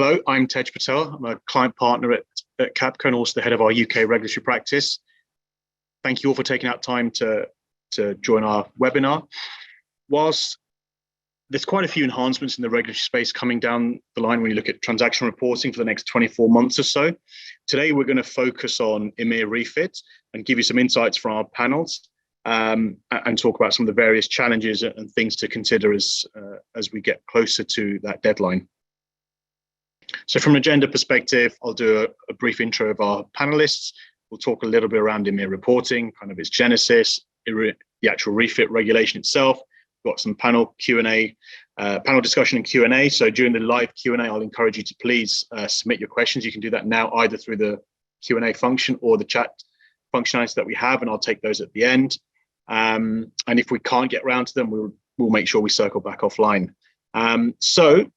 Hello, I'm Tej Patel. I'm a client partner at Capco and also the head of our UK regulatory practice. Thank you all for taking out time to join our webinar. Whilst there's quite a few enhancements in the regulatory space coming down the line when you look at transaction reporting for the next 24 months or so, today we're going to focus on EMIR Refit and give you some insights from our panels and talk about some of the various challenges and things to consider as we get closer to that deadline. So from an agenda perspective, I'll do a brief intro of our panelists. We'll talk a little bit around EMIR reporting, kind of its genesis, the actual refit regulation itself. We've got some panel Q&A, panel discussion and Q&A. So during the live Q&A, I'll encourage you to please submit your questions. You can do that now either through the Q&A function or the chat functionality that we have, and I'll take those at the end. And if we can't get around to them, we'll make sure we circle back offline. So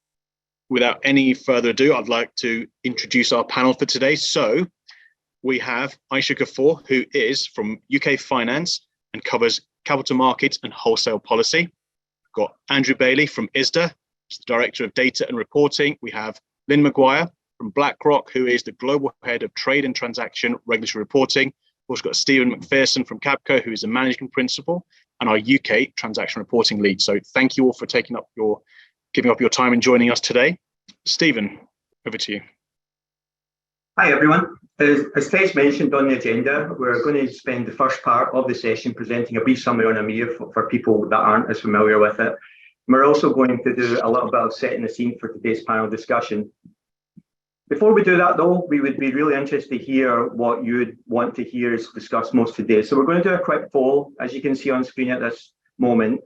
without any further ado, I'd like to introduce our panel for today. So we have Aisha Ghaffur, who is from UK Finance and covers capital markets and wholesale policy. We've got Andrew Bailey from ISDA, who's the Director of Data and Reporting. We have Lynn Maguire from BlackRock, who is the Global Head of Trade and Transaction Regulatory Reporting. We've also got Stephen McPherson from Capco, who is a Managing Principal and our UK Transaction Reporting Lead. So thank you all for giving up your time and joining us today. Stephen, over to you. Hi everyone. As Tej mentioned on the agenda, we're going to spend the first part of the session presenting a brief summary on EMIR for people that aren't as familiar with it. We're also going to do a little bit of setting the scene for today's panel discussion. Before we do that though, we would be really interested to hear what you would want to hear us discuss most today. So we're going to do a quick poll, as you can see on screen at this moment.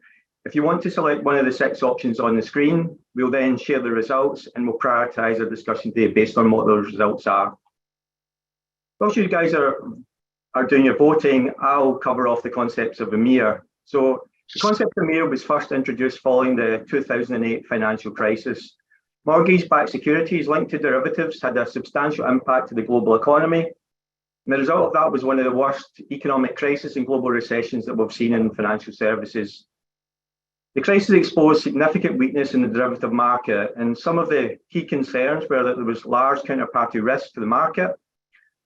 If you want to select one of the 6 options on the screen, we'll then share the results and we'll prioritise our discussion today based on what those results are. Whilst you guys are doing your voting, I'll cover off the concepts of EMIR. So the concept of EMIR was first introduced following the 2008 financial crisis. Mortgage-backed securities linked to derivatives had a substantial impact to the global economy. And the result of that was one of the worst economic crises and global recessions that we've seen in financial services. The crisis exposed significant weakness in the derivative market, and some of the key concerns were that there was large counterparty risk to the market.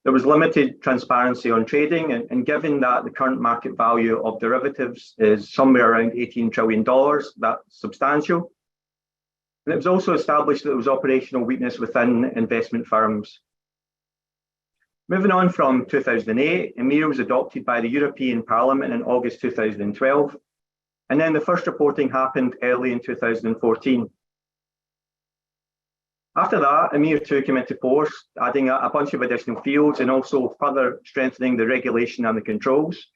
There was limited transparency on trading, and given that the current market value of derivatives is somewhere around $18 trillion, that's substantial. And it was also established that there was operational weakness within investment firms. Moving on from 2008, EMIR was adopted by the European Parliament in August 2012, and then the first reporting happened early in 2014. After that, EMIR 2 came into force, adding a bunch of additional fields and also further strengthening the regulation and the controls.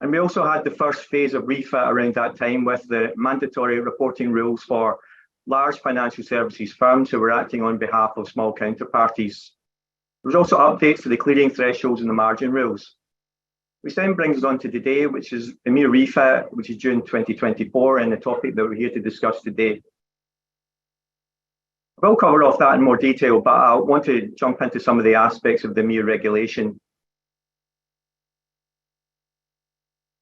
And we also had the first phase of refit around that time with the mandatory reporting rules for large financial services firms who were acting on behalf of small counterparties. There was also updates to the clearing thresholds and the margin rules. Which then brings us on to today, which is EMIR Refit, which is June 2024, and the topic that we're here to discuss today. We'll cover off that in more detail, but I want to jump into some of the aspects of the EMIR regulation.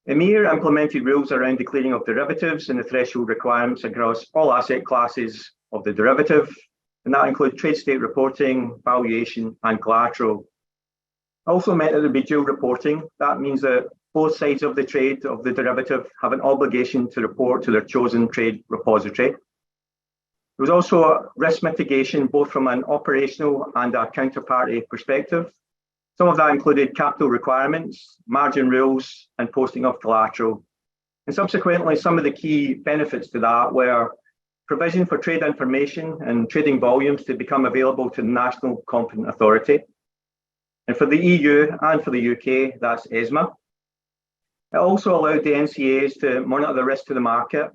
EMIR implemented rules around the clearing of derivatives and the threshold requirements across all asset classes of the derivative, and that includes trade state reporting, valuation, and collateral. Also meant that there would be dual reporting. That means that both sides of the trade of the derivative have an obligation to report to their chosen trade repository. There was also risk mitigation, both from an operational and a counterparty perspective. Some of that included capital requirements, margin rules, and posting of collateral. And subsequently, some of the key benefits to that were provision for trade information and trading volumes to become available to the National Competent Authority. And for the EU and for the UK, that's ESMA. It also allowed the NCAs to monitor the risk to the market,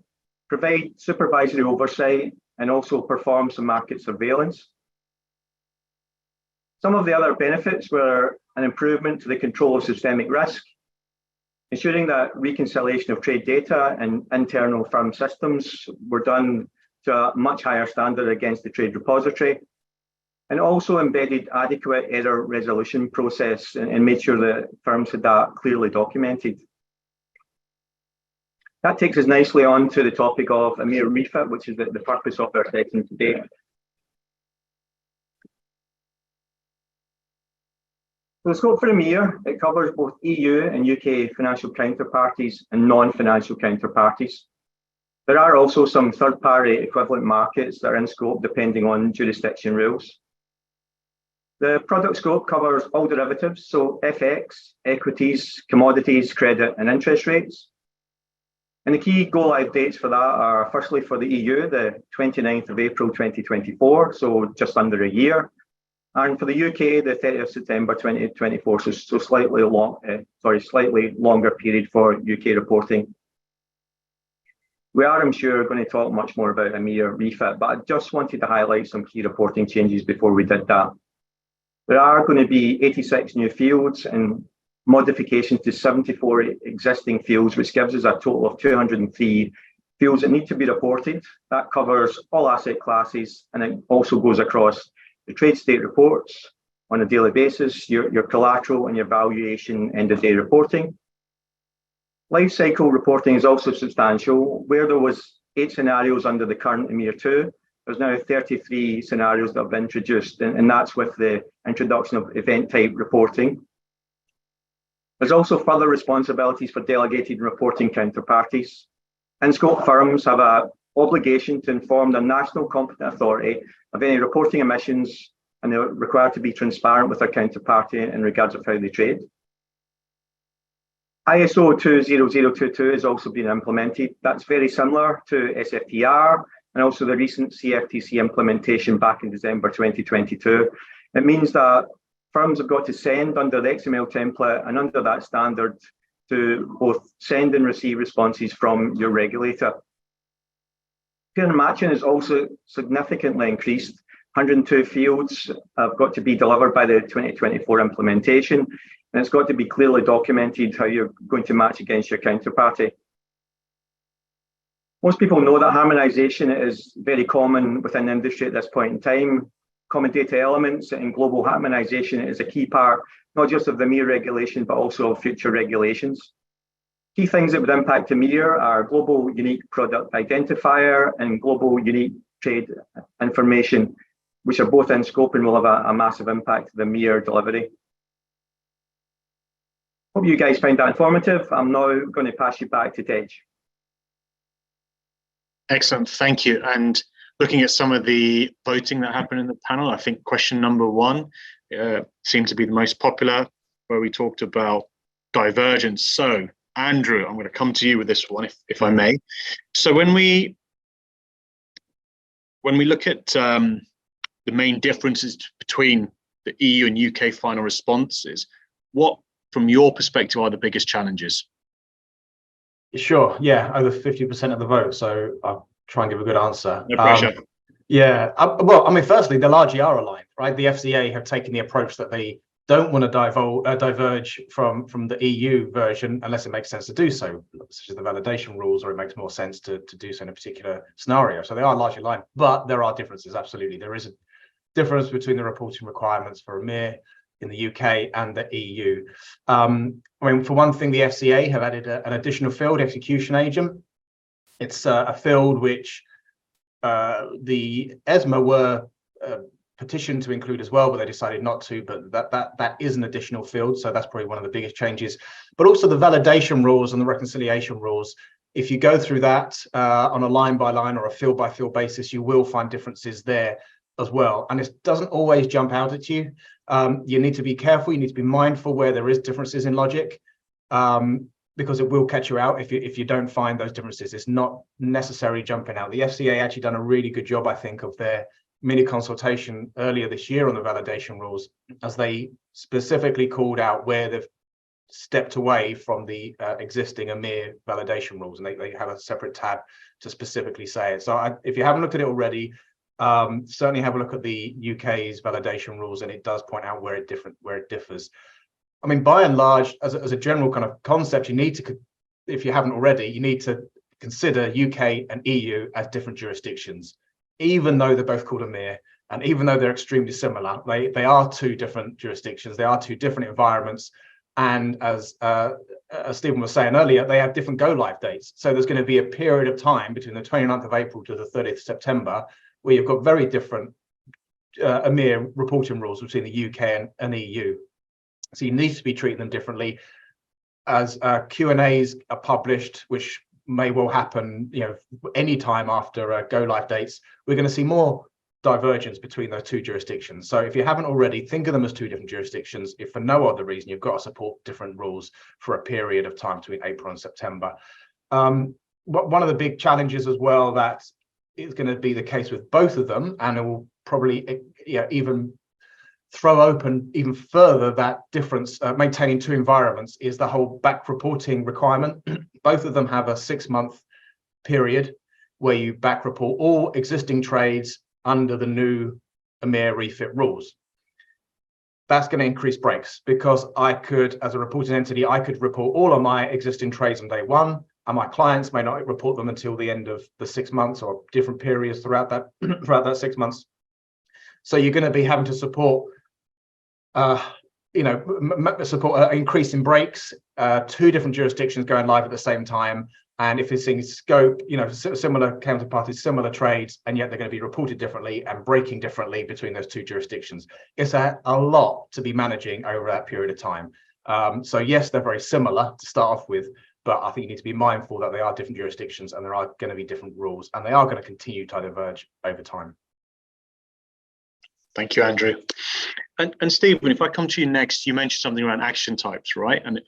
provide supervisory oversight, and also perform some market surveillance. Some of the other benefits were an improvement to the control of systemic risk, ensuring that reconciliation of trade data and internal firm systems were done to a much higher standard against the trade repository, and also embedded adequate error resolution process and made sure that firms had that clearly documented. That takes us nicely on to the topic of EMIR Refit, which is the purpose of our session today. So the scope for EMIR, it covers both EU and UK financial counterparties and non-financial counterparties. There are also some third-party equivalent markets that are in scope depending on jurisdiction rules. The product scope covers all derivatives, so FX, equities, commodities, credit, and interest rates. And the key go-live dates for that are, firstly, for the EU, the 29th of April 2024, so just under a year. And for the UK, the 30th of September 2024, so slightly longer period for UK reporting. We are, I'm sure, going to talk much more about EMIR Refit, but I just wanted to highlight some key reporting changes before we did that. There are going to be 86 new fields and modifications to 74 existing fields, which gives us a total of 203 fields that need to be reported. That covers all asset classes, and it also goes across the trade state reports on a daily basis, your collateral and your valuation end-of-day reporting. Life cycle reporting is also substantial. Where there was 8 scenarios under the current EMIR 2, there's now 33 scenarios that have been introduced, and that's with the introduction of event-type reporting. There's also further responsibilities for delegated reporting counterparties. In-scope firms have an obligation to inform their national competent authority of any reporting omissions, and they're required to be transparent with their counterparty in regards of how they trade. ISO 20022 has also been implemented. That's very similar to SFTR and also the recent CFTC implementation back in December 2022. It means that firms have got to send under the XML template and under that standard to both send and receive responses from your regulator. Peer matching is also significantly increased. 102 fields have got to be delivered by the 2024 implementation, and it's got to be clearly documented how you're going to match against your counterparty. Most people know that harmonisation is very common within the industry at this point in time. Common data elements and global harmonisation is a key part, not just of the EMIR regulation, but also of future regulations. Key things that would impact EMIR are global unique product identifier and global unique trade information, which are both in scope and will have a massive impact to the EMIR delivery. Hope you guys find that informative. I'm now going to pass you back to Tej. Excellent, thank you. And looking at some of the voting that happened in the panel, I think question number 1 seemed to be the most popular, where we talked about divergence. So, Andrew, I'm going to come to you with this one, if I may. So when we look at the main differences between the EU and UK final responses, what, from your perspective, are the biggest challenges? Sure, yeah, over 50% of the vote, so I'll try and give a good answer. No pressure. Well, I mean, firstly, they largely are aligned, right? The FCA have taken the approach that they don't want to diverge from the EU version unless it makes sense to do so, such as the validation rules, or it makes more sense to do so in a particular scenario. So they are largely aligned, but there are differences, absolutely. There is a difference between the reporting requirements for EMIR in the UK and the EU. I mean, for one thing, the FCA have added an additional field, execution agent. It's a field which the ESMA were petitioned to include as well, but they decided not to. But that is an additional field, so that's probably one of the biggest changes. But also the validation rules and the reconciliation rules. If you go through that on a line by line or a field by field basis, you will find differences there as well. And it doesn't always jump out at you. You need to be careful. You need to be mindful where there is differences in logic, because it will catch you out if you don't find those differences. It's not necessarily jumping out. The FCA actually done a really good job, I think, of their mini consultation earlier this year on the validation rules, as they specifically called out where they've stepped away from the existing EMIR validation rules, and they have a separate tab to specifically say it. So if you haven't looked at it already, certainly have a look at the UK's validation rules, and it does point out where it differs. I mean, by and large, as a general kind of concept, you need to, if you haven't already, you need to consider UK and EU as different jurisdictions, even though they're both called EMIR, and even though they're extremely similar. They are two different jurisdictions, they are two different environments, and as Stephen was saying earlier, they have different go-live dates. So there's going to be a period of time between the 29th of April to the 30th of September where you've got very different EMIR reporting rules between the UK and EU. So you need to be treating them differently. As Q&As are published, which may well happen, any time after go live dates, we're going to see more divergence between those two jurisdictions. So if you haven't already, think of them as two different jurisdictions. If for no other reason, you've got to support different rules for a period of time between April and September. One of the big challenges as well that is going to be the case with both of them, and it will probably even throw open even further that difference, maintaining two environments, is the whole back reporting requirement. Both of them have a 6-month period where you back report all existing trades under the new EMIR Refit rules. That's going to increase breaks, because I could, as a reporting entity, I could report all of my existing trades on day one, and my clients may not report them until the end of the 6 months or different periods throughout that 6 months. So you're going to be having to support support an increase in breaks, two different jurisdictions going live at the same time. And if it's in scope, similar counterparties, similar trades, and yet they're going to be reported differently and breaking differently between those two jurisdictions. It's a lot to be managing over that period of time. So yes, they're very similar to start off with, but I think you need to be mindful that they are different jurisdictions and there are going to be different rules, and they are going to continue to diverge over time. Thank you, Andrew. And Stephen, if I come to you next, you mentioned something around action types, right? And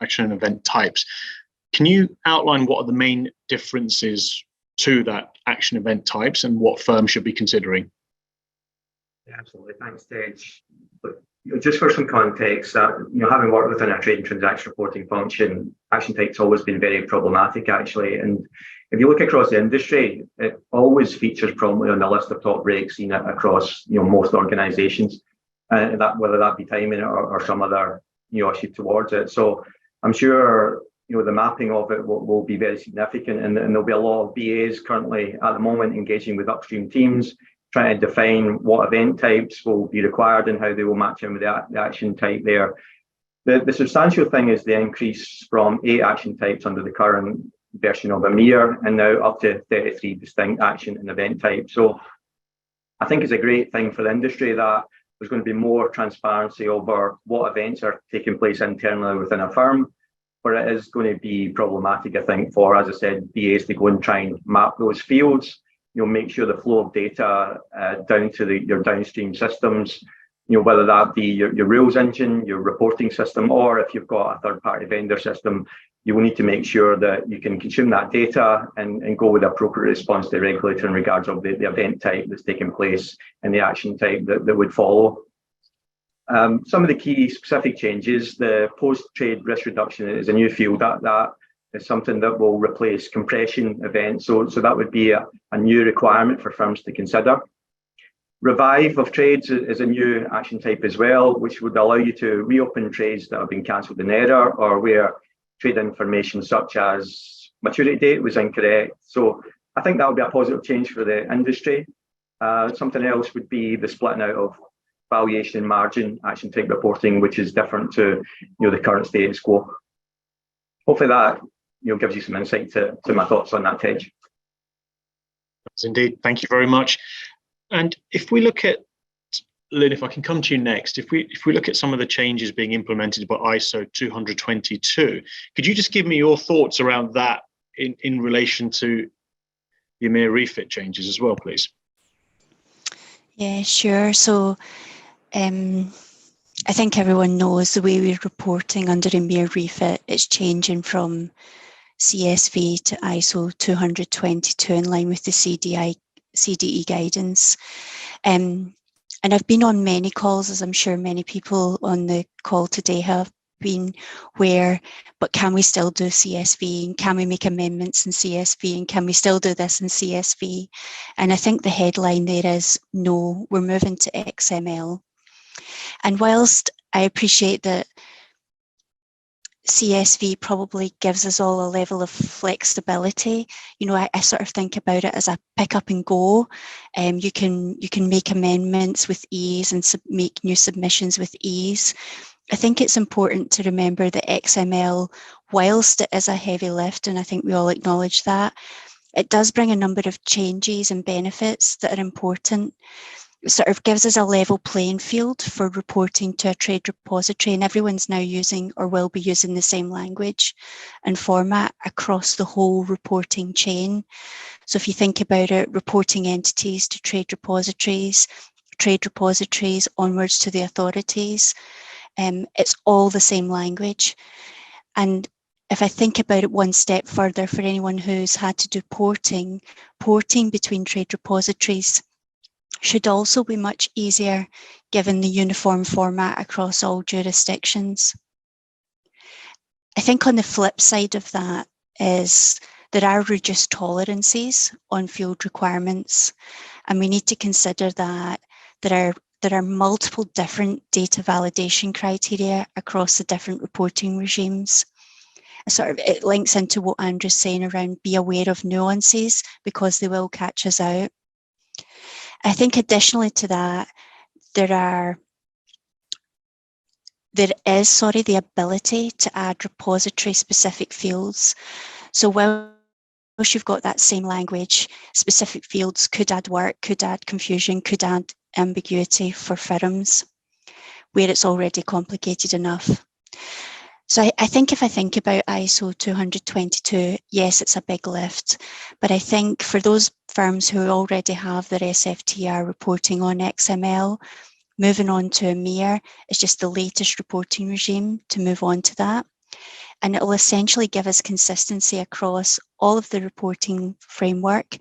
action and event types. Can you outline what are the main differences to that action event types and what firms should be considering? Yeah, absolutely. Thanks, Tej. But just for some context, having worked within a trade and transaction reporting function, action types always been very problematic, actually. And if you look across the industry, it always features prominently on the list of top breaks seen across most organisations, whether that be timing or some other issue towards it. So I'm sure the mapping of it will be very significant, and there'll be a lot of BAs currently at the moment engaging with upstream teams, trying to define what event types will be required and how they will match in with the action type there. The substantial thing is the increase from 8 action types under the current version of EMIR and now up to 33 distinct action and event types. So I think it's a great thing for the industry that there's going to be more transparency over what events are taking place internally within a firm, but it is going to be problematic, I think, for, as I said, BAs to go and try and map those fields, make sure the flow of data down to your downstream systems, whether that be your rules engine, your reporting system, or if you've got a third-party vendor system, you will need to make sure that you can consume that data and go with the appropriate response to the regulator in regards of the event type that's taking place and the action type that would follow. Some of the key specific changes: the post-trade risk reduction is a new field that is something that will replace compression events. So that would be a new requirement for firms to consider. Revive of trades is a new action type as well, which would allow you to reopen trades that have been cancelled in error or where trade information such as maturity date was incorrect. So I think that would be a positive change for the industry. Something else would be the splitting out of valuation margin action type reporting, which is different to the current status quo. Hopefully that gives you some insight to my thoughts on that, Tej. Yes, indeed. Thank you very much. And if we look at, Lynn, if I can come to you next, if we look at some of the changes being implemented by ISO 20022, could you just give me your thoughts around that in relation to the EMIR Refit changes as well, please? Yeah, sure. So I think everyone knows the way we're reporting under EMIR Refit, it's changing from CSV to ISO 20022 in line with the CDE guidance. And I've been on many calls, as I'm sure many people on the call today have been, but can we still do CSV, and can we make amendments in CSV, and can we still do this in CSV? And I think the headline there is no, we're moving to XML. And whilst I appreciate that CSV probably gives us all a level of flexibility, I sort of think about it as a pick up and go. You can make amendments with ease and make new submissions with ease. I think it's important to remember that XML, whilst it is a heavy lift, and I think we all acknowledge that, it does bring a number of changes and benefits that are important. sort of gives us a level playing field for reporting to a trade repository, and everyone's now using or will be using the same language and format across the whole reporting chain. So if you think about it, reporting entities to trade repositories onwards to the authorities, it's all the same language. And if I think about it one step further, for anyone who's had to do porting between trade repositories should also be much easier given the uniform format across all jurisdictions. I think on the flip side of that is there are reduced tolerances on field requirements, and we need to consider that there are multiple different data validation criteria across the different reporting regimes. It links into what Andrew's saying around be aware of nuances because they will catch us out. I think additionally to that, there is the ability to add repository specific fields. So whilst you've got that same language, specific fields could add work, could add confusion, could add ambiguity for firms where it's already complicated enough. So I think if I think about ISO 20022, yes, it's a big lift, but I think for those firms who already have their SFTR reporting on XML, moving on to EMIR is just the latest reporting regime to move on to that. And it will essentially give us consistency across all of the reporting framework,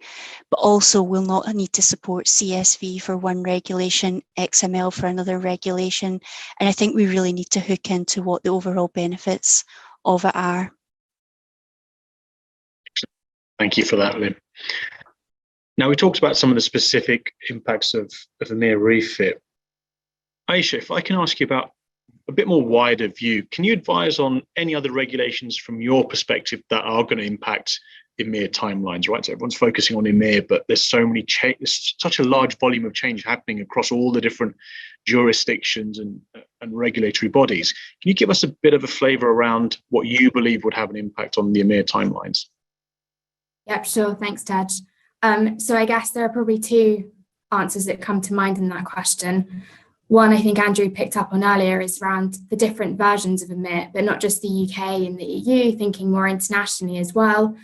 but also we'll not need to support CSV for one regulation, XML for another regulation. And I think we really need to hook into what the overall benefits of it are. Thank you for that, Lynn. Now, we talked about some of the specific impacts of EMIR Refit. Aisha, if I can ask you about a bit more wider view, can you advise on any other regulations from your perspective that are going to impact EMIR timelines, right? So everyone's focusing on EMIR, but there's there's such a large volume of change happening across all the different jurisdictions and regulatory bodies. Can you give us a bit of a flavor around what you believe would have an impact on the EMIR timelines? Yep, sure. Thanks, Tej. So I guess there are probably two answers that come to mind in that question. One, I think Andrew picked up on earlier, is around the different versions of EMIR, but not just the UK and the EU, thinking more internationally as well.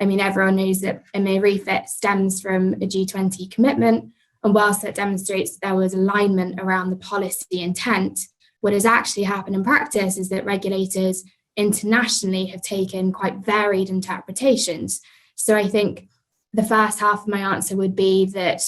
I mean, everyone knows that EMIR Refit stems from a G20 commitment, and whilst that demonstrates there was alignment around the policy intent, what has actually happened in practice is that regulators internationally have taken quite varied interpretations. So I think the first half of my answer would be that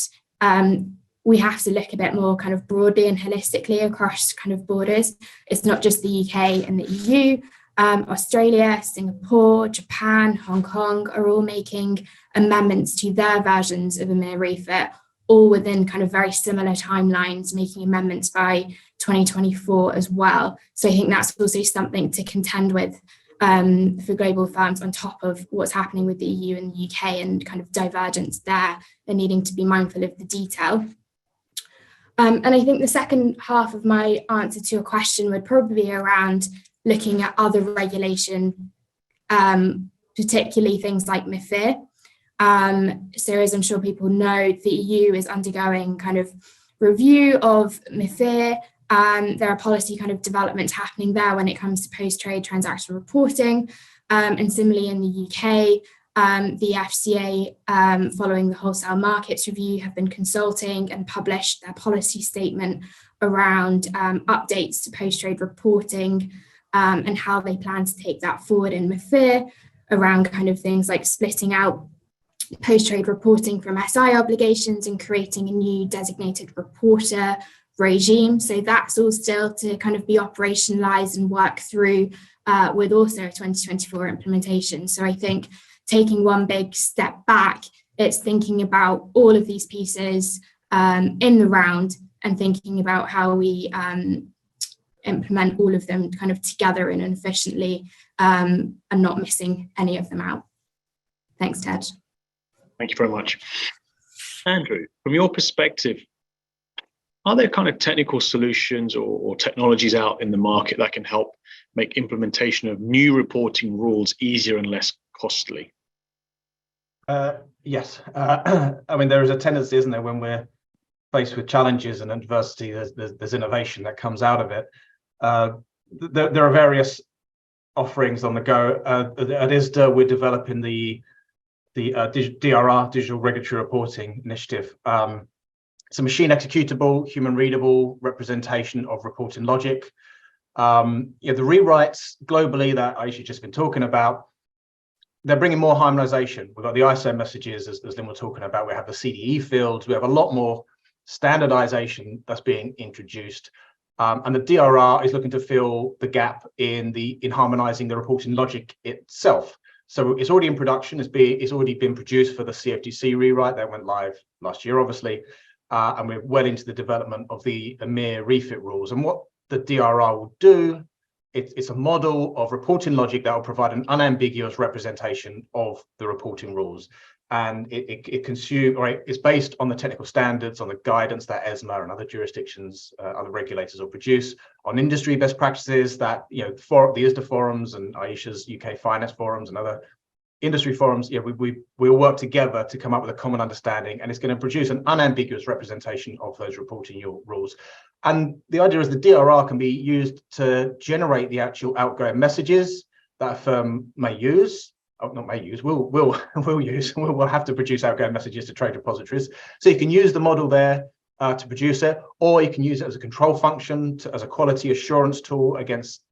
we have to look a bit more kind of broadly and holistically across kind of borders. It's not just the UK and the EU. Australia, Singapore, Japan, Hong Kong are all making amendments to their versions of EMIR Refit, all within kind of very similar timelines, making amendments by 2024 as well. So I think that's also something to contend with for global firms on top of what's happening with the EU and the UK and kind of divergence there and needing to be mindful of the detail. And I think the second half of my answer to your question would probably be around looking at other regulation, particularly things like MiFIR. So as I'm sure people know, the EU is undergoing kind of review of MiFIR. There are policy kind of developments happening there when it comes to post-trade transaction reporting. And similarly in the UK, the FCA, following the wholesale markets review, have been consulting and published their policy statement around updates to post-trade reporting and how they plan to take that forward in MiFIR, around kind of things like splitting out post-trade reporting from SI obligations and creating a new designated reporter regime. So that's all still to kind of be operationalized and work through with also a 2024 implementation. So I think taking one big step back, it's thinking about all of these pieces in the round and thinking about how we implement all of them kind of together and efficiently and not missing any of them out. Thanks, Tej. Thank you very much. Andrew, from your perspective, are there kind of technical solutions or technologies out in the market that can help make implementation of new reporting rules easier and less costly? Yes. I mean, there is a tendency, isn't there, when we're faced with challenges and adversity, there's innovation that comes out of it. There are various offerings on the go. At ISDA, we're developing the DRR, Digital Regulatory Reporting Initiative. It's a machine executable, human readable representation of reporting logic. The rewrites globally that Aisha's just been talking about, they're bringing more harmonization. We've got the ISO messages, as Lynn was talking about. We have the CDE fields. We have a lot more standardization that's being introduced. And the DRR is looking to fill the gap in harmonizing the reporting logic itself. So it's already in production. It's already been produced for the CFTC rewrite that went live last year, obviously. And we're well into the development of the EMIR Refit rules. And what the DRR will do, it's a model of reporting logic that will provide an unambiguous representation of the reporting rules. And it's based on the technical standards, on the guidance that ESMA and other jurisdictions, other regulators will produce, on industry best practices that, the ISDA forums and Aisha's UK finance forums and other industry forums, we'll work together to come up with a common understanding, and it's going to produce an unambiguous representation of those reporting rules. And the idea is the DRR can be used to generate the actual outgoing messages that a firm may use. We'll have to produce outgoing messages to trade repositories. So you can use the model there to produce it, or you can use it as a control function, as a quality assurance tool against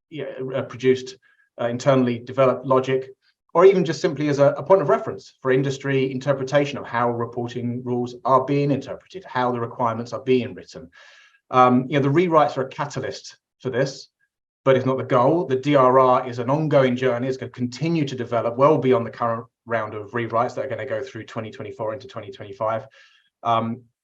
produced internally developed logic, or even just simply as a point of reference for industry interpretation of how reporting rules are being interpreted, how the requirements are being written. The rewrites are a catalyst for this, but it's not the goal. The DRR is an ongoing journey. It's going to continue to develop well beyond the current round of rewrites that are going to go through 2024 into 2025.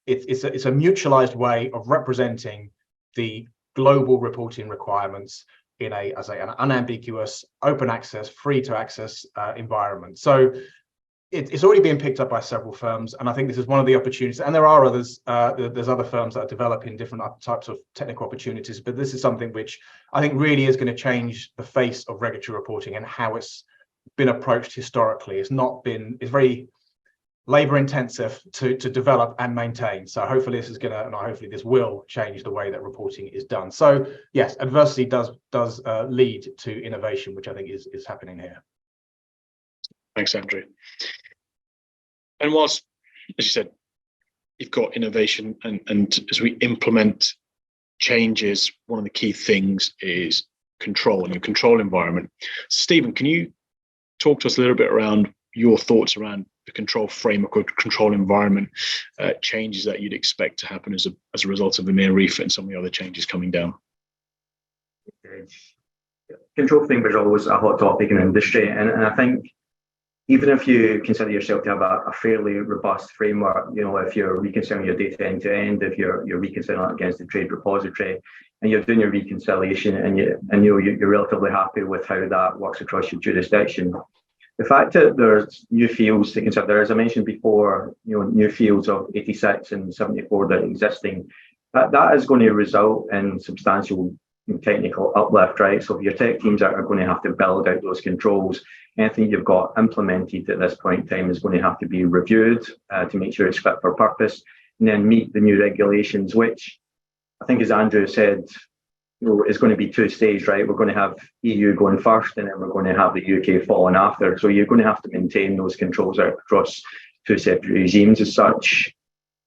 It's a mutualized way of representing the global reporting requirements in an unambiguous, open access, free to access environment. So it's already being picked up by several firms, and I think this is one of the opportunities. And there are others. There's other firms that are developing different types of technical opportunities, but this is something which I think really is going to change the face of regulatory reporting and how it's been approached historically. It's very labor intensive to develop and maintain. So hopefully this will change the way that reporting is done. So yes, adversity does lead to innovation, which I think is happening here. Thanks, Andrew. And whilst, as you said, you've got innovation and as we implement changes, one of the key things is control and a control environment. Stephen, can you talk to us a little bit around your thoughts around the control framework or control environment changes that you'd expect to happen as a result of the EMIR Refit and some of the other changes coming down? Control framework is always a hot topic in the industry, and I think even if you consider yourself to have a fairly robust framework, if you're reconciling your data end to end, if you're reconciling it against the trade repository, and you're doing your reconciliation, and you're relatively happy with how that works across your jurisdiction. The fact that there's new fields to consider, as I mentioned before, new fields of 86 and 74 that are existing, that is going to result in substantial technical uplift, right? So your tech teams are going to have to build out those controls. Anything you've got implemented at this point in time is going to have to be reviewed to make sure it's fit for purpose, and then meet the new regulations, which I think, as Andrew said, is going to be two-stage, right? We're going to have EU going first, and then we're going to have the UK following after. So you're going to have to maintain those controls out across two separate regimes as such.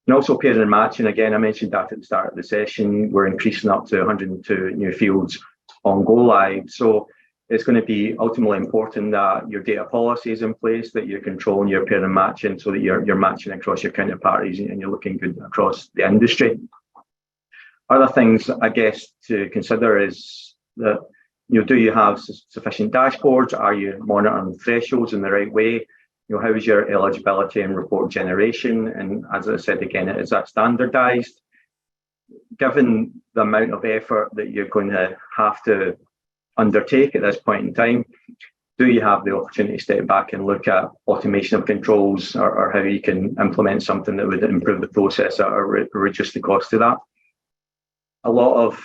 And also pairing and matching, again, I mentioned that at the start of the session, we're increasing up to 102 new fields on go live. So it's going to be ultimately important that your data policy is in place, that you're controlling your pairing and matching so that you're matching across your counterparties and you're looking good across the industry. Other things, I guess, to consider is that, do you have sufficient dashboards? Are you monitoring thresholds in the right way? How is your eligibility and report generation? And as I said again, is that standardized? Given the amount of effort that you're going to have to undertake at this point in time, do you have the opportunity to step back and look at automation of controls or how you can implement something that would improve the process or reduce the cost of that? A lot of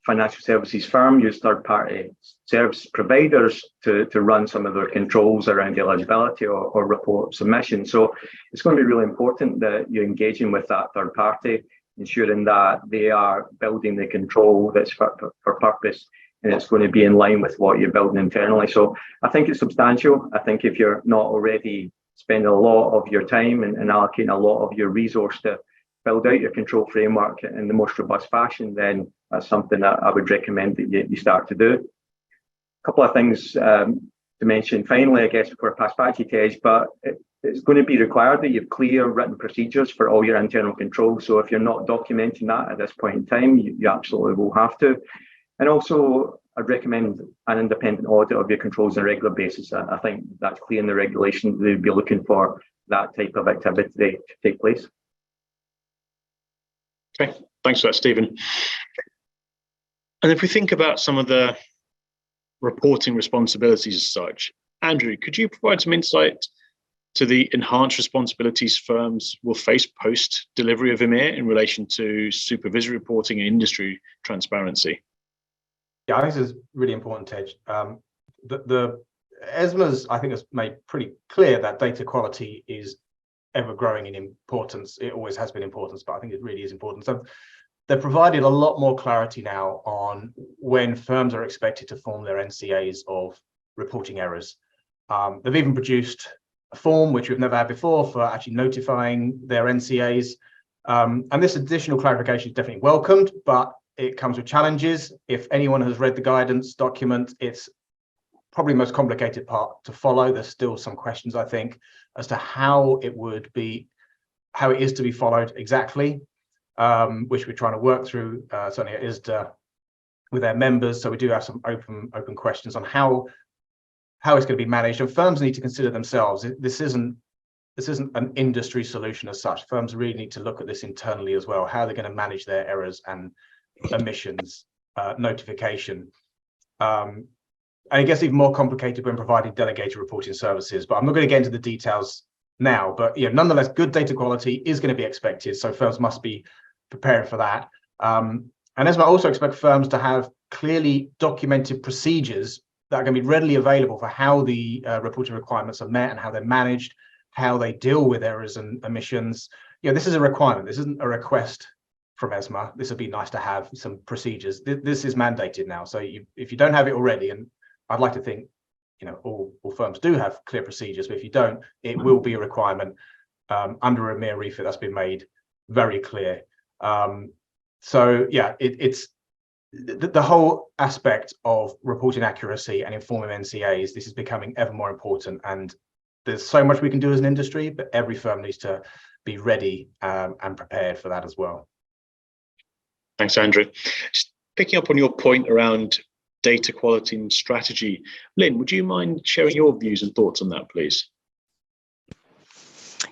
financial services firm use third-party service providers to run some of their controls around eligibility or report submission. So it's going to be really important that you're engaging with that third party, ensuring that they are building the control that's for purpose, and it's going to be in line with what you're building internally. So I think it's substantial. I think if you're not already spending a lot of your time and allocating a lot of your resource to build out your control framework in the most robust fashion, then that's something that I would recommend that you start to do. A couple of things to mention finally, I guess, before I pass back to you, Tej, but it's going to be required that you have clear written procedures for all your internal controls. So if you're not documenting that at this point in time, you absolutely will have to. And also, I'd recommend an independent audit of your controls on a regular basis. I think that's clear in the regulation. They'd be looking for that type of activity to take place. Okay, thanks for that, Stephen. And if we think about some of the reporting responsibilities as such, Andrew, could you provide some insight to the enhanced responsibilities firms will face post-delivery of EMIR in relation to supervisory reporting and industry transparency? Yeah, I think this is really important, Tej. The ESMA's, I think, has made pretty clear that data quality is ever growing in importance. It always has been important, but I think it really is important. So they've provided a lot more clarity now on when firms are expected to form their NCAs of reporting errors. They've even produced a form, which we've never had before, for actually notifying their NCAs. And this additional clarification is definitely welcomed, but it comes with challenges. If anyone has read the guidance document, it's probably the most complicated part to follow. There's still some questions, I think, as to how it is to be followed exactly, which we're trying to work through, certainly at ISDA with their members. So we do have some open questions on how it's going to be managed, and firms need to consider themselves. This isn't an industry solution as such. Firms really need to look at this internally as well, how they're going to manage their errors and omissions notification. And it gets even more complicated when providing delegated reporting services, but I'm not going to get into the details now. But nonetheless, good data quality is going to be expected, so firms must be prepared for that. And ESMA also expect firms to have clearly documented procedures that are going to be readily available for how the reporting requirements are met and how they're managed, how they deal with errors and omissions. This is a requirement. This isn't a request from ESMA. This would be nice to have some procedures. This is mandated now. So if you don't have it already, and I'd like to think, all firms do have clear procedures, but if you don't, it will be a requirement under EMIR Refit. That's been made very clear. So yeah, it's the whole aspect of reporting accuracy and informing NCAs. This is becoming ever more important, and there's so much we can do as an industry, but every firm needs to be ready and prepared for that as well. Thanks, Andrew. Just picking up on your point around data quality and strategy, Lynn, would you mind sharing your views and thoughts on that, please?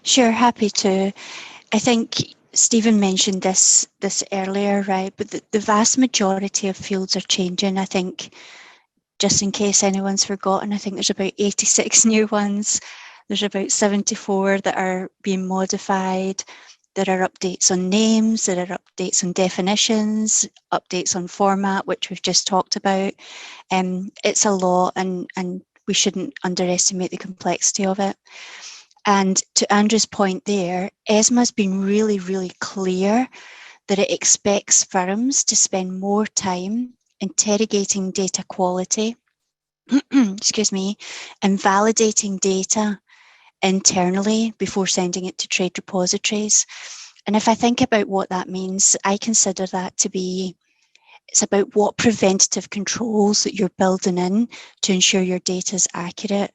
Sure, happy to. I think Stephen mentioned this earlier, right? But the vast majority of fields are changing. I think, just in case anyone's forgotten, I think there's about 86 new ones. There's about 74 that are being modified. There are updates on names, there are updates on definitions, updates on format, which we've just talked about. It's a lot, and we shouldn't underestimate the complexity of it. And to Andrew's point there, ESMA's been really, really clear that it expects firms to spend more time interrogating data quality, excuse me, and validating data internally before sending it to trade repositories. And if I think about what that means, I consider that to be, it's about what preventative controls that you're building in to ensure your data is accurate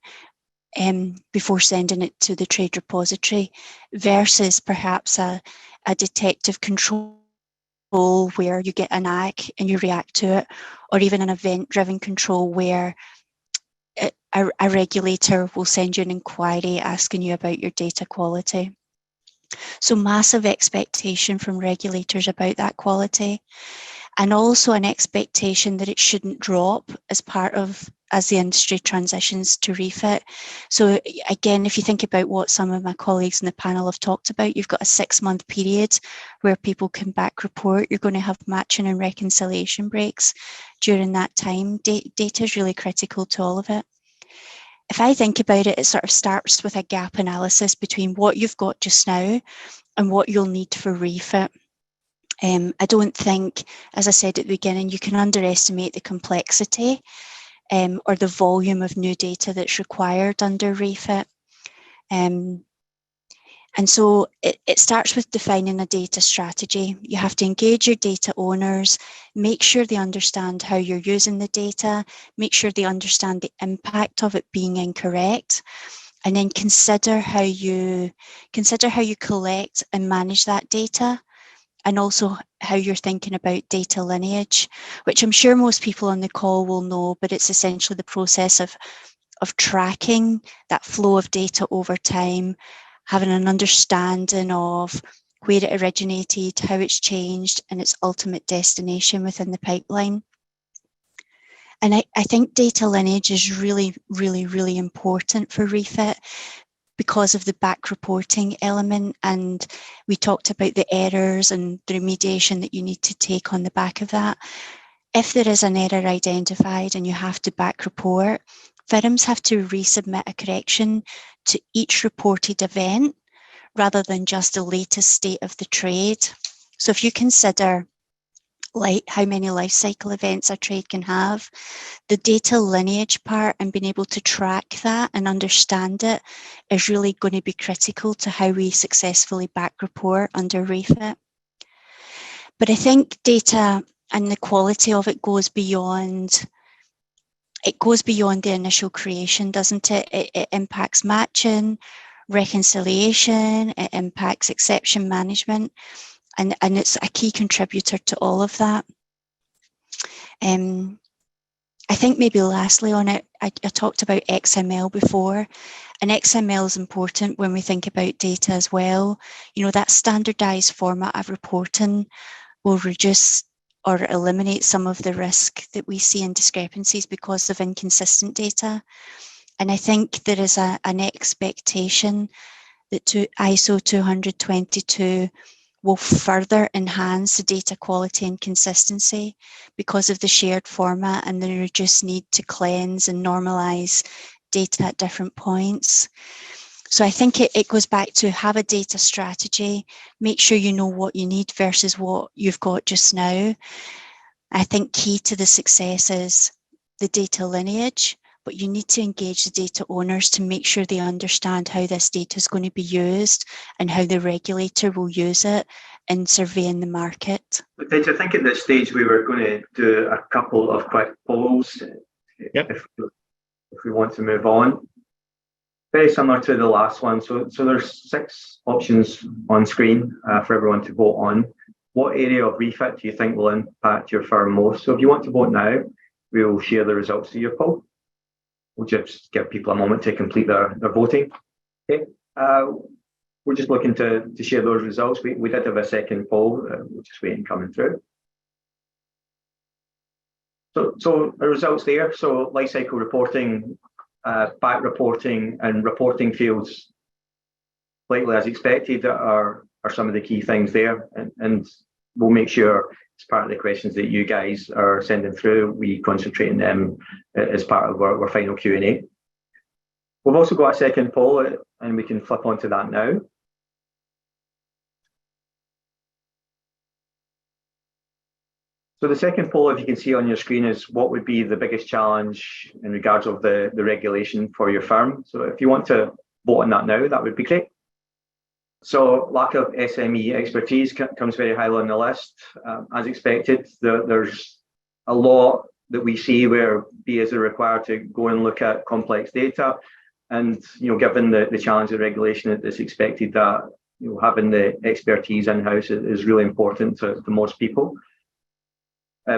before sending it to the trade repository, versus perhaps a detective control where you get an ACK and you react to it, or even an event-driven control where a regulator will send you an inquiry asking you about your data quality. So massive expectation from regulators about that quality, and also an expectation that it shouldn't drop as part of as the industry transitions to refit. So again, if you think about what some of my colleagues in the panel have talked about, you've got a 6-month period where people can back report. You're going to have matching and reconciliation breaks during that time. Data is really critical to all of it. If I think about it, it sort of starts with a gap analysis between what you've got just now and what you'll need for refit. I don't think, as I said at the beginning, you can underestimate the complexity or the volume of new data that's required under refit. And so it starts with defining a data strategy. You have to engage your data owners, make sure they understand how you're using the data, make sure they understand the impact of it being incorrect, and then consider how you collect and manage that data, and also how you're thinking about data lineage, which I'm sure most people on the call will know, but it's essentially the process of tracking that flow of data over time, having an understanding of where it originated, how it's changed, and its ultimate destination within the pipeline. And I think data lineage is really, really, really important for refit because of the back reporting element. And we talked about the errors and the remediation that you need to take on the back of that. If there is an error identified and you have to back report, firms have to resubmit a correction to each reported event rather than just the latest state of the trade. So if you consider like how many life cycle events a trade can have, the data lineage part and being able to track that and understand it is really going to be critical to how we successfully back report under refit. But I think data and the quality of it goes beyond the initial creation, doesn't it? It impacts matching, reconciliation, it impacts exception management, and it's a key contributor to all of that. I think maybe lastly on it, I talked about XML before, and XML is important when we think about data as well. You know, that standardized format of reporting will reduce or eliminate some of the risk that we see in discrepancies because of inconsistent data. And I think there is an expectation that ISO 20022 will further enhance the data quality and consistency because of the shared format and the reduced need to cleanse and normalize data at different points. So I think it goes back to have a data strategy, make sure you know what you need versus what you've got just now. I think key to the success is the data lineage, but you need to engage the data owners to make sure they understand how this data is going to be used and how the regulator will use it in surveying the market. I think at this stage we were going to do a couple of quick polls. Yep. If we want to move on. Very similar to the last one. So there's 6 options on screen for everyone to vote on. What area of refit do you think will impact your firm most? So if you want to vote now, we will share the results of your poll. We'll just give people a moment to complete their voting. Okay. We're just looking to share those results. We did have a second poll, we're just waiting coming through. So the results there. So life cycle reporting, back reporting, and reporting fields, slightly as expected, are some of the key things there. And we'll make sure as part of the questions that you guys are sending through, we concentrate on them as part of our final Q&A. We've also got a second poll, and we can flip onto that now. So the second poll, if you can see on your screen, is what would be the biggest challenge in regards of the regulation for your firm. So if you want to vote on that now, that would be great. So lack of SME expertise comes very high on the list. As expected, there's a lot that we see where BAs are required to go and look at complex data. And given the challenge of regulation, it's expected that having the expertise in-house is really important to most people.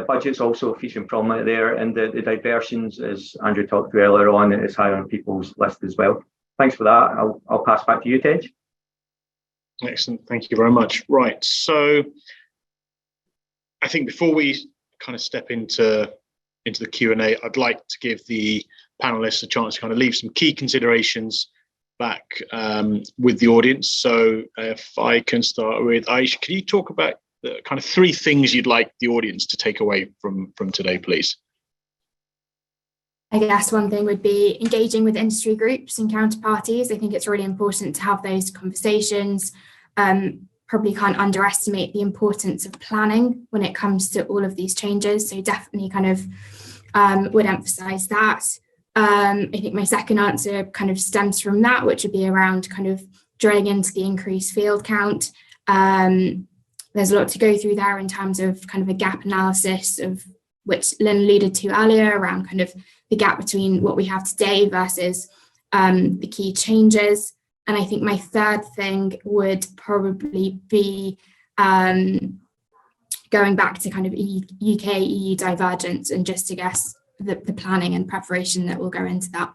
Budget's also featuring prominently there, and the diversions, as Andrew talked to earlier on, is high on people's list as well. Thanks for that. I'll pass back to you, Tej. Excellent. Thank you very much. Right. So I think before we kind of step into into the Q&A, I'd like to give the panelists a chance to kind of leave some key considerations back with the audience. So if I can start with Aisha, can you talk about the kind of 3 things you'd like the audience to take away from today, please? I guess one thing would be engaging with industry groups and counterparties. I think it's really important to have those conversations. Probably can't underestimate the importance of planning when it comes to all of these changes. So definitely kind of would emphasize that. I think my second answer kind of stems from that, which would be around kind of drilling into the increased field count. There's a lot to go through there in terms of kind of a gap analysis of which Lynn alluded to earlier around kind of the gap between what we have today versus the key changes. And I think my third thing would probably be going back to kind of UK EU divergence and just to guess the planning and preparation that will go into that.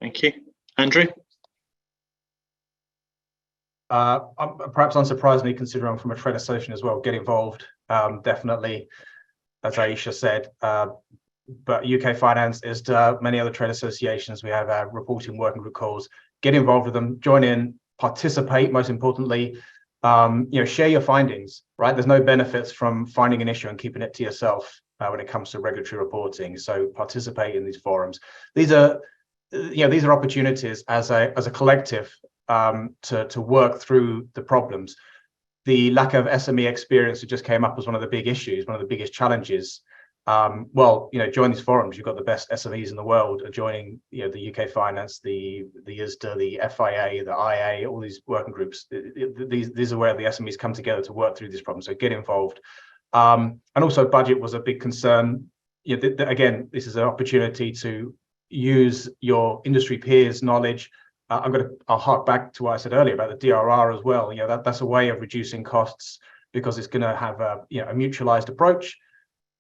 Thank you. Andrew? Perhaps unsurprisingly, considering I'm from a trade association as well, get involved, definitely, as Aisha said. But UK Finance is many other trade associations. We have our reporting working group calls. Get involved with them, join in, participate. Most importantly, share your findings. Right, there's no benefits from finding an issue and keeping it to yourself when it comes to regulatory reporting. So participate in these forums. These are opportunities as a collective to work through the problems. The lack of SME experience that just came up as one of the big issues, one of the biggest challenges. Join these forums. You've got the best SMEs in the world are joining, the UK Finance, the ISDA, the FIA, the IA, all these working groups. These are where the SMEs come together to work through these problems. So get involved. And also budget was a big concern. Again, this is an opportunity to use your industry peers' knowledge. I'll hark back to what I said earlier about the DRR as well. That's a way of reducing costs because it's going to have a mutualized approach.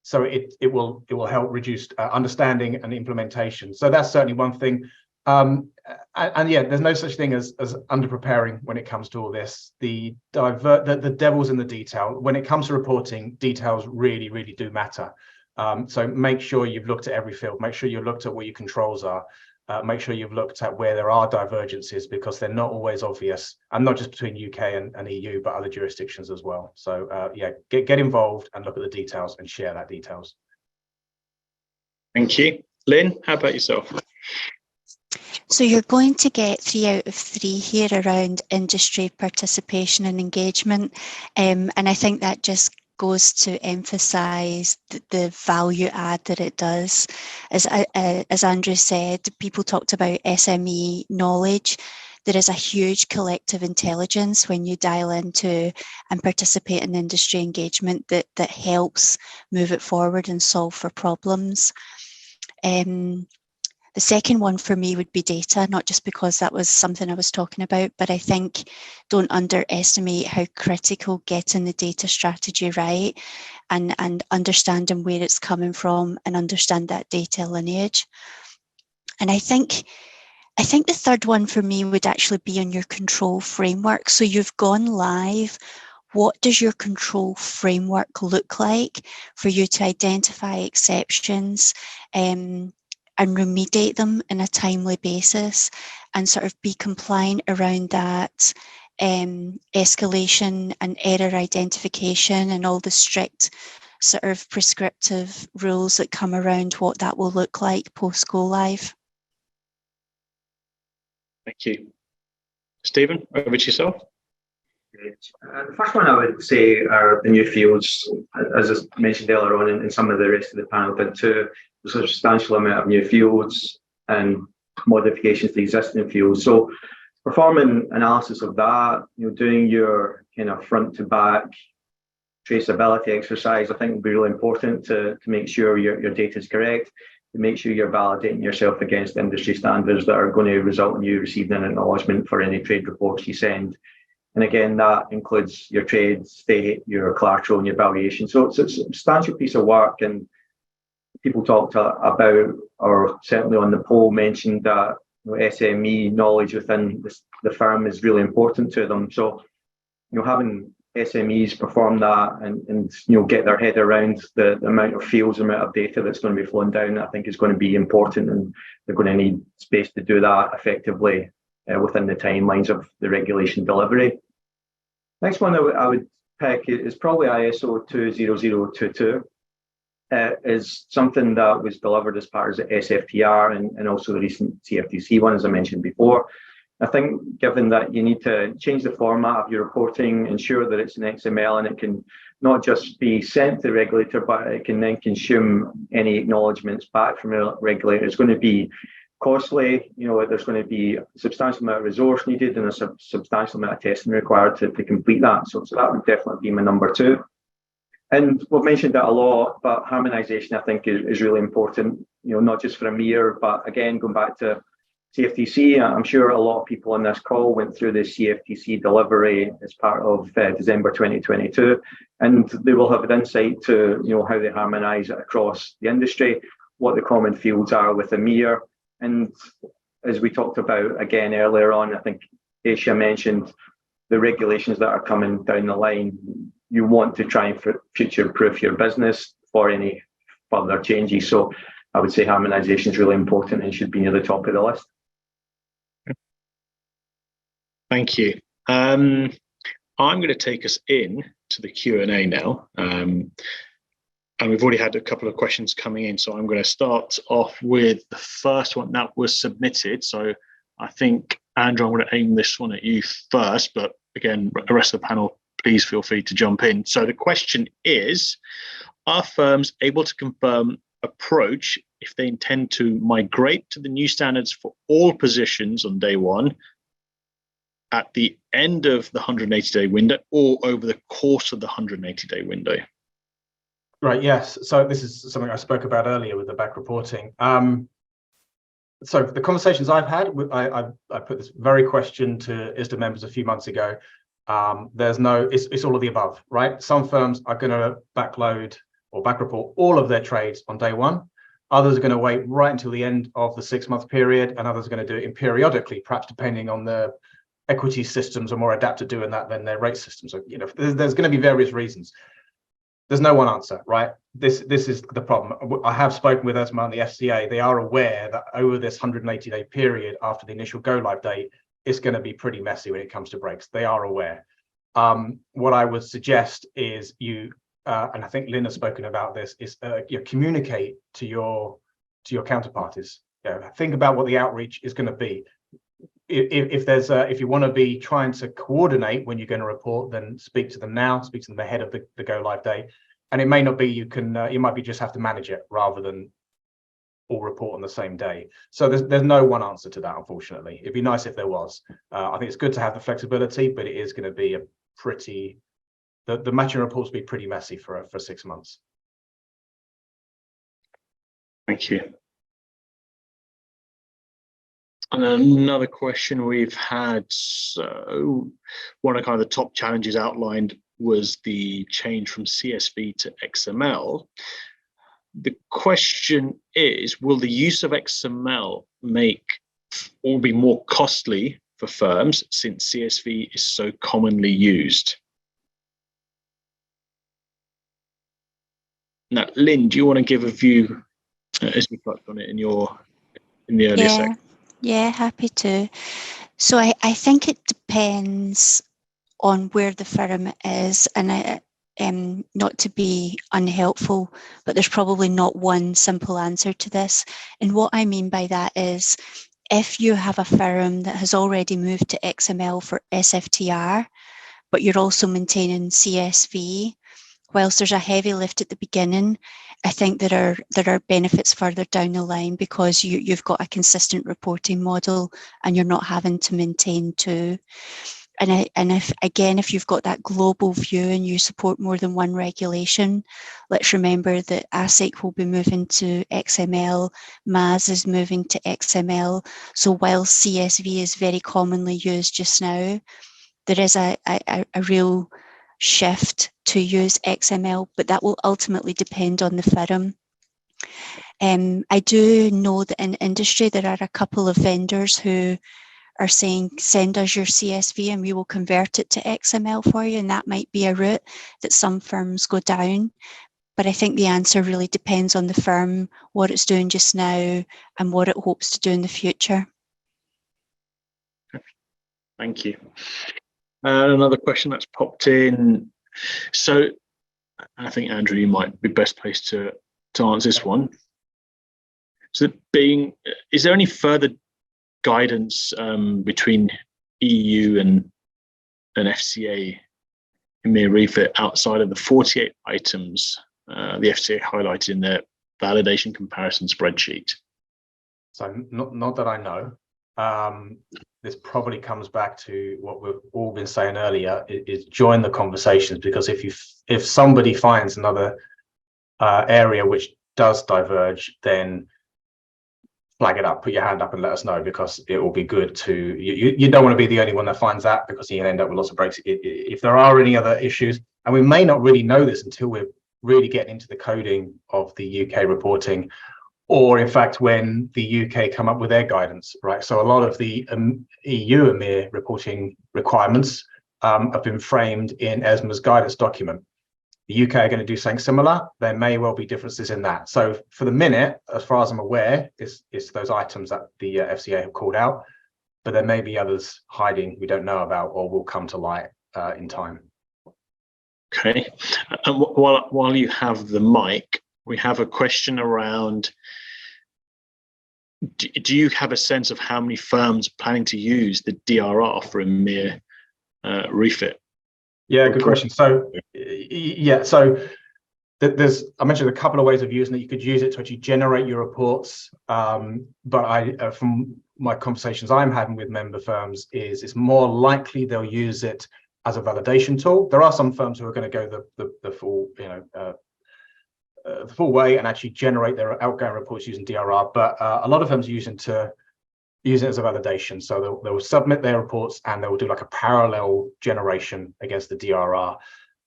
So it will help reduce understanding and implementation. So that's certainly one thing. There's no such thing as under-preparing when it comes to all this. The devil's in the detail. When it comes to reporting, details really, really do matter. So make sure you've looked at every field. Make sure you've looked at what your controls are. Make sure you've looked at where there are divergences because they're not always obvious, and not just between UK and EU, but other jurisdictions as well. So get involved and look at the details and share that details. Thank you. Lynn, how about yourself? So you're going to get 3 out of 3 here around industry participation and engagement. And I think that just goes to emphasize the value add that it does. As Andrew said, people talked about SME knowledge. There is a huge collective intelligence when you dial into and participate in industry engagement that helps move it forward and solve for problems. The second one for me would be data, not just because that was something I was talking about, but I think don't underestimate how critical getting the data strategy right and understanding where it's coming from and understand that data lineage. And I think the third one for me would actually be on your control framework. So you've gone live. What does your control framework look like for you to identify exceptions and remediate them in a timely basis and sort of be compliant around that escalation and error identification and all the strict sort of prescriptive rules that come around what that will look like post go live? Thank you. Stephen, over to yourself. The first one I would say are the new fields, as I mentioned earlier on, and some of the rest of the panel did too. There's a substantial amount of new fields and modifications to existing fields. So performing analysis of that, doing your kind of front to back traceability exercise, I think will be really important to make sure your data is correct, to make sure you're validating yourself against industry standards that are going to result in you receiving an acknowledgement for any trade reports you send. And again, that includes your trade state, your collateral and your valuation. So it's a substantial piece of work, and people talked about, or certainly on the poll mentioned that SME knowledge within the firm is really important to them. So having SMEs perform that and get their head around the amount of fields, the amount of data that's going to be flowing down, I think is going to be important, and they're going to need space to do that effectively within the timelines of the regulation delivery. Next one I would pick is probably ISO 20022. Is something that was delivered as part of the SFTR and also the recent CFTC one, as I mentioned before. I think given that you need to change the format of your reporting, ensure that it's in XML and it can not just be sent to the regulator, but it can then consume any acknowledgements back from the regulator. It's going to be costly, there's going to be a substantial amount of resource needed and a substantial amount of testing required to complete that. So that would definitely be my number two. And we've mentioned that a lot, but harmonisation, I think, is really important, not just for EMIR, but again, going back to CFTC, I'm sure a lot of people on this call went through the CFTC delivery as part of December 2022, and they will have an insight to how they harmonise it across the industry, what the common fields are with EMIR. And as we talked about again earlier on, I think Aisha mentioned the regulations that are coming down the line. You want to try and future-proof your business for any further changes. So I would say harmonisation is really important and should be near the top of the list. Thank you. I'm going to take us in to the Q&A now. And we've already had a couple of questions coming in. So I'm going to start off with the first one that was submitted. So I think, Andrew, I'm going to aim this one at you first. But again, the rest of the panel, please feel free to jump in. So the question is, are firms able to confirm approach if they intend to migrate to the new standards for all positions on day one at the end of the 180-day window or over the course of the 180-day window? Right, yes. So this is something I spoke about earlier with the back reporting. So the conversations I've had, I put this very question to ISDA members a few months ago. It's all of the above, right? Some firms are going to backload or back report all of their trades on day one. Others are going to wait right until the end of the 6-month period, and others are going to do it periodically, perhaps depending on the equity systems are more adapted to doing that than their rate systems. So, there's going to be various reasons. There's no one answer, right? This is the problem. I have spoken with ESMA and the FCA. They are aware that over this 180-day period after the initial go live date, it's going to be pretty messy when it comes to breaks. They are aware. What I would suggest is you, and I think Lynn has spoken about this, is you communicate to your counterparties. Think about what the outreach is going to be. If you want to be trying to coordinate when you're going to report, then speak to them now, speak to them ahead of the go live date. And it may not be you might be just have to manage it rather than all report on the same day. So there's no one answer to that, unfortunately. It'd be nice if there was. I think it's good to have the flexibility, but it is going to be a pretty, the matching reports will be pretty messy for 6 months. Thank you. And another question we've had, so one of kind of the top challenges outlined was the change from CSV to XML. The question is, will the use of XML make or be more costly for firms since CSV is so commonly used? Now, Lynn, do you want to give a view as we touched on it in the earlier section? Yeah, happy to. So I think it depends on where the firm is, and not to be unhelpful, but there's probably not one simple answer to this. And what I mean by that is, if you have a firm that has already moved to XML for SFTR, but you're also maintaining CSV, whilst there's a heavy lift at the beginning, I think there are benefits further down the line because you've got a consistent reporting model and you're not having to maintain two. And if you've got that global view and you support more than one regulation, let's remember that ASIC will be moving to XML, MAS is moving to XML. So while CSV is very commonly used just now, there is a real shift to use XML, but that will ultimately depend on the firm. I do know that in industry there are a couple of vendors who are saying, send us your CSV and we will convert it to XML for you. And that might be a route that some firms go down. But I think the answer really depends on the firm, what it's doing just now and what it hopes to do in the future. Thank you. Another question that's popped in. So I think, Andrew, you might be best placed to answer this one. So is there any further guidance between EU and FCA EMIR Refit outside of the 48 items the FCA highlighted in their validation comparison spreadsheet? So not that I know. This probably comes back to what we've all been saying earlier, is join the conversations, because if somebody finds another area which does diverge, then flag it up, put your hand up and let us know, because it will be good to, you don't want to be the only one that finds that, because you can end up with lots of breaks. If there are any other issues, and we may not really know this until we're really getting into the coding of the UK reporting, or in fact when the UK come up with their guidance, right? So a lot of the EU EMIR reporting requirements have been framed in ESMA's guidance document. The UK are going to do something similar. There may well be differences in that. So for the minute, as far as I'm aware, it's those items that the FCA have called out, but there may be others hiding we don't know about or will come to light in time. Okay. And while you have the mic, we have a question around, do you have a sense of how many firms are planning to use the DRR for EMIR Refit? Yeah, good question. So yeah, so I mentioned a couple of ways of using it. You could use it to actually generate your reports, but from my conversations I'm having with member firms, it's more likely they'll use it as a validation tool. There are some firms who are going to go the full, the full way and actually generate their outgoing reports using DRR, but a lot of firms use it as a validation. So they'll submit their reports and they'll do like a parallel generation against the DRR.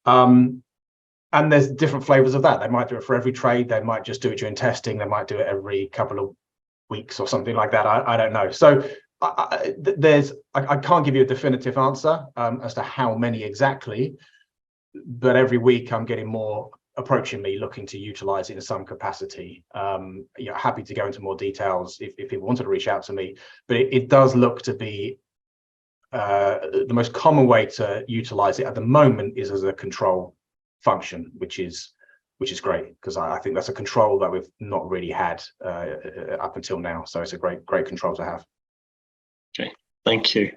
And there's different flavors of that. They might do it for every trade. They might just do it during testing. They might do it every couple of weeks or something like that. I don't know. So I can't give you a definitive answer as to how many exactly, but every week I'm getting more approaching me looking to utilize it in some capacity. Happy to go into more details if people wanted to reach out to me, but it does look to be the most common way to utilize it at the moment is as a control function, which is great, because I think that's a control that we've not really had up until now. So it's a great control to have. Okay, thank you.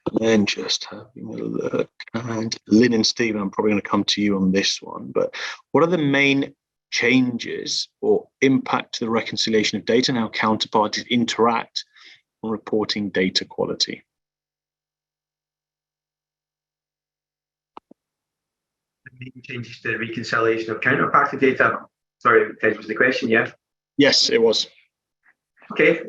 And then just having a look, and Lynn and Stephen, I'm probably going to come to you on this one, but what are the main changes or impact to the reconciliation of data and how counterparties interact on reporting data quality? Making changes to the reconciliation of counterparty data. Sorry, that was the question, yeah? Yes, it was. Okay.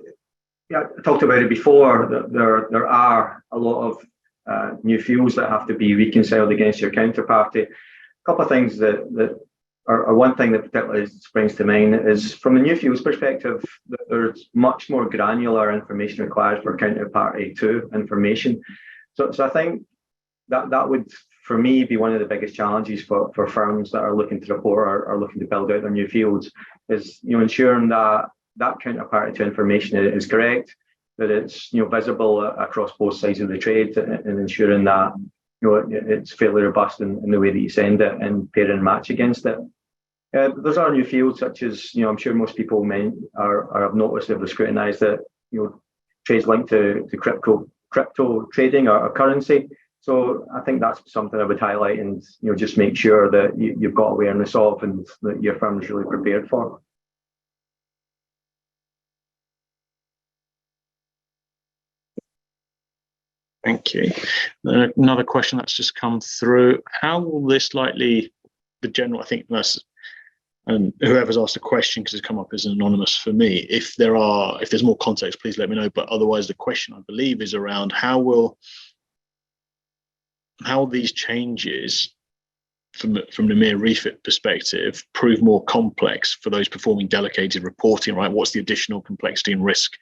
Yeah, I talked about it before. There are a lot of new fields that have to be reconciled against your counterparty. A couple of things that are one thing that particularly springs to mind is from a new fields perspective, there's much more granular information required for counterparty 2 information. So I think that would, for me, be one of the biggest challenges for firms that are looking to report or are looking to build out their new fields, is ensuring that counterparty to information is correct, that it's visible across both sides of the trade, and ensuring that it's fairly robust in the way that you send it and pair and match against it. There's other new fields such as I'm sure most people have noticed if they've scrutinised it, trades linked to crypto trading or currency. So I think that's something I would highlight, and just make sure that you've got awareness of and that your firm is really prepared for. Thank you. Another question that's just come through: how will this likely, the general, I think that's, and whoever's asked the question, because it's come up as anonymous for me, if there's more context, please let me know. But otherwise, the question I believe is around how these changes from the EMIR Refit perspective prove more complex for those performing delegated reporting, right? What's the additional complexity and risk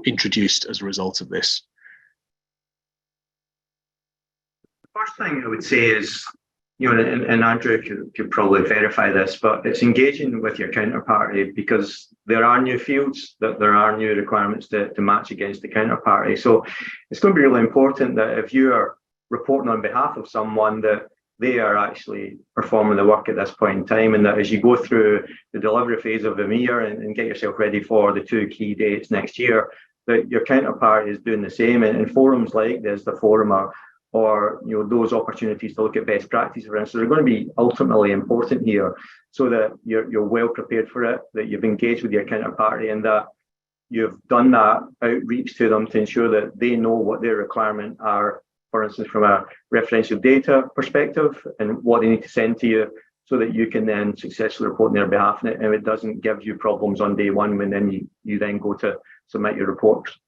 introduced as a result of this? First thing I would say is, and Andrew could probably verify this, but it's engaging with your counterparty, because there are new fields, that there are new requirements to match against the counterparty. So it's going to be really important that if you are reporting on behalf of someone, that they are actually performing the work at this point in time, and that as you go through the delivery phase of EMIR and get yourself ready for the 2 key dates next year, that your counterpart is doing the same. And forums like this, the forum, or those opportunities to look at best practice, for instance, are going to be ultimately important here, so that you're well prepared for it, that you've engaged with your counterparty, and that you've done that outreach to them to ensure that they know what their requirements are, for instance, from a referential data perspective, and what they need to send to you, so that you can then successfully report on their behalf, and it doesn't give you problems on day one when then you then go to submit your reports.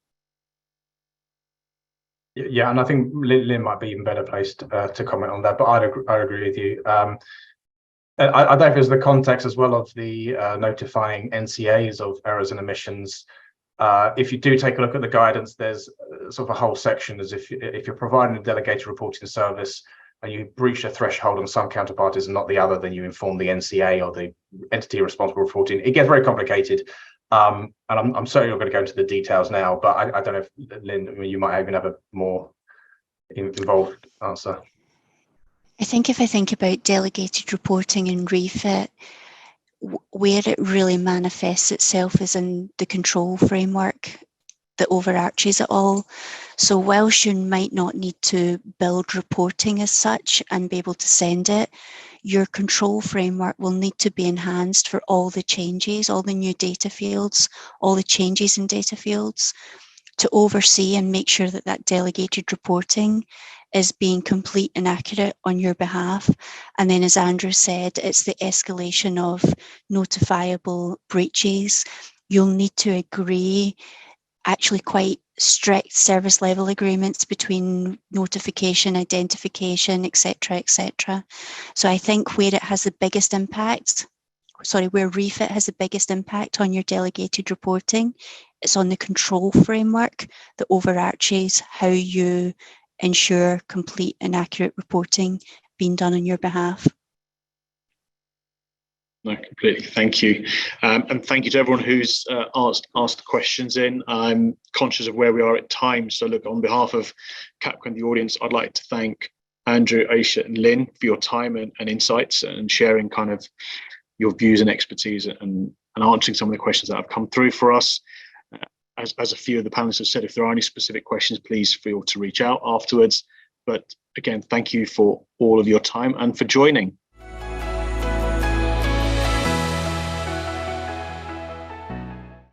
Yeah, and I think Lynn might be even better placed to comment on that, but I'd agree with you. I don't know if it's the context as well of the notifying NCAs of errors and omissions. If you do take a look at the guidance, there's sort of a whole section as if you're providing a delegated reporting service and you breach a threshold on some counterparties and not the other, then you inform the NCA or the entity responsible for reporting. It gets very complicated. And I'm certainly not going to go into the details now, but I don't know if Lynn, you might even have a more involved answer. I think if I think about delegated reporting and refit, where it really manifests itself is in the control framework that overarches it all. So whilst you might not need to build reporting as such and be able to send it, your control framework will need to be enhanced for all the changes, all the new data fields, all the changes in data fields, to oversee and make sure that that delegated reporting is being complete and accurate on your behalf. And then, as Andrew said, it's the escalation of notifiable breaches. You'll need to agree actually quite strict service level agreements between notification, identification, etc., etc. So I think where it has the biggest impact, where refit has the biggest impact on your delegated reporting, it's on the control framework that overarches how you ensure complete and accurate reporting being done on your behalf. No, completely. Thank you. And thank you to everyone who's asked the questions in. I'm conscious of where we are at time. So look, on behalf of CAPCO and the audience, I'd like to thank Andrew, Aisha and Lynn for your time and insights and sharing kind of your views and expertise and answering some of the questions that have come through for us. As a few of the panelists have said, if there are any specific questions, please feel to reach out afterwards. But again, thank you for all of your time and for joining.